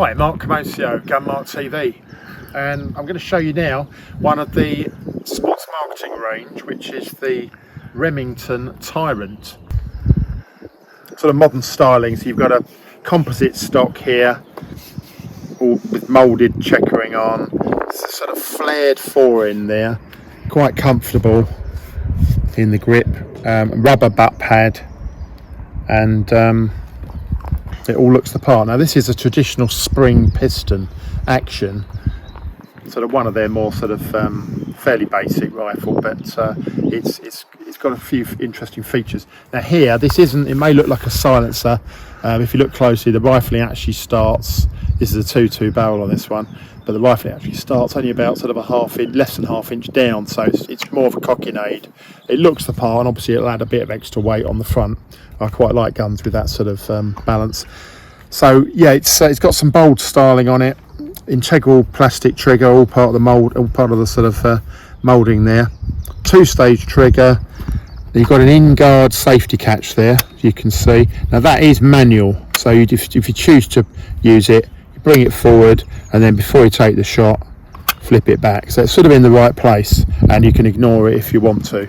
Hi, Mark Camoccio, Mart TV, and I'm going to show you now one of the sports marketing range, which is the Remington Tyrant. Sort of modern styling, so you've got a composite stock here, all with moulded checkering on. It's a sort of flared fore in there, quite comfortable in the grip, rubber butt pad, and it all looks the part. Now this is a traditional spring piston action, sort of one of their more sort of fairly basic rifle, but it's got a few interesting features. Now here, this isn't, it may look like a silencer. If you look closely, the rifling actually starts, this is a 2.2 barrel on this one, but the rifling actually starts only about sort of a less than half inch down, so it's more of a cockinade. It looks the part, and obviously it'll add a bit of extra weight on the front. I quite like guns with that sort of balance. So yeah, it's got some bold styling on it. Integral plastic trigger, all part of the mold, all part of the sort of moulding there. Two-stage trigger. You've got an in-guard safety catch there, as you can see. Now that is manual, so if you choose to use it, you bring it forward, and then before you take the shot, flip it back. So it's sort of in the right place, and you can ignore it if you want to.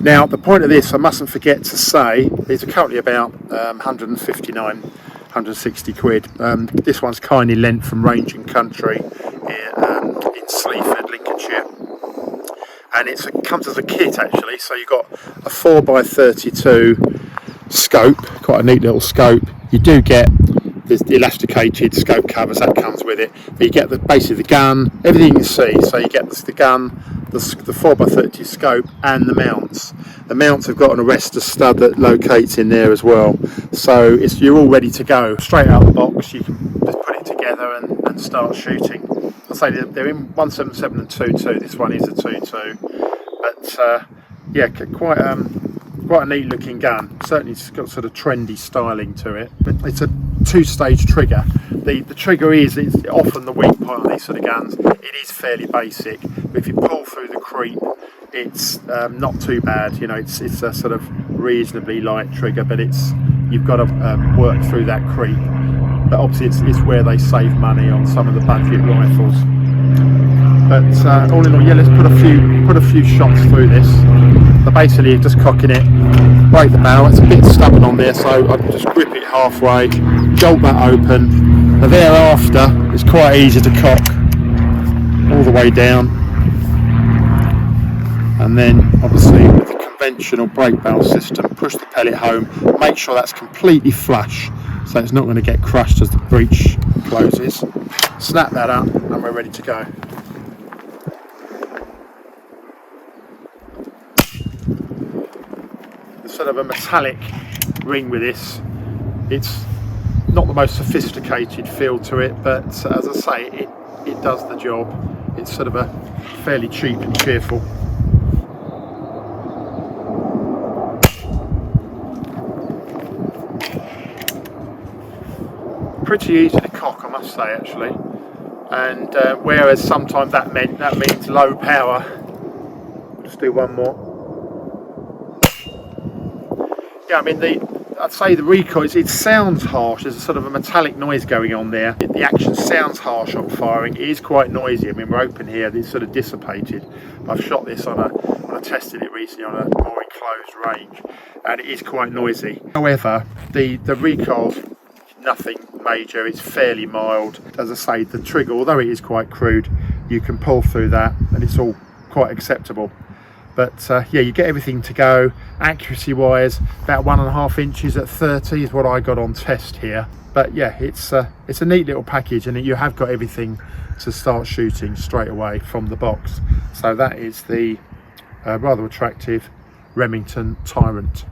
Now the point of this, I mustn't forget to say, these are currently about 160 quid. This one's kindly lent from Range and Country here in Sleaford, Lincolnshire, and it comes as a kit actually. So you've got a 4x32 scope, quite a neat little scope. You do get the elasticated scope covers that comes with it, but you get basically the gun, everything you can see. So you get the gun, the 4x30 scope, and the mounts. The mounts have got an arrestor stud that locates in there as well, so you're all ready to go. Straight out of the box, you can just put it together and start shooting. I say they're in 177 and 2.2. This one is a 2.2, but yeah, quite a neat looking gun. Certainly it's got sort of trendy styling to it, but it's a two-stage trigger. The trigger is often the weak point on these sort of guns. It is fairly basic, but if you pull through the creep, it's not too bad. You know, it's a sort of reasonably light trigger, but you've got to work through that creep. But obviously it's where they save money on some of the budget rifles. But all in all, yeah, let's put a few shots through this. So basically you're just cocking it, break the barrel. It's a bit stubborn on there, so I just grip it halfway, jolt that open. Now thereafter, it's quite easy to cock all the way down. And then obviously with the conventional brake barrel system, push the pellet home, make sure that's completely flush, so it's not going to get crushed as the breech closes. Snap that up and we're ready to go. There's sort of a metallic ring with this. It's not the most sophisticated feel to it, but as I say, it does the job. It's sort of a fairly cheap and cheerful. Pretty easy to cock, I must say, actually, and whereas sometimes that means low power. Just do one more. Yeah, I mean I'd say the recoil, it sounds harsh. There's a sort of a metallic noise going on there. The action sounds harsh on firing. It is quite noisy. I mean, we're open here. It's sort of dissipated. I've shot this I tested it recently on a more enclosed range, and it is quite noisy. However, the recoil's nothing major. It's fairly mild. As I say, the trigger, although it is quite crude, you can pull through that and it's all quite acceptable. But yeah, you get everything to go. Accuracy wise, about 1.5 inches at 30 is what I got on test here. But yeah, it's a neat little package, and you have got everything to start shooting straight away from the box. So that is the rather attractive Remington Tyrant.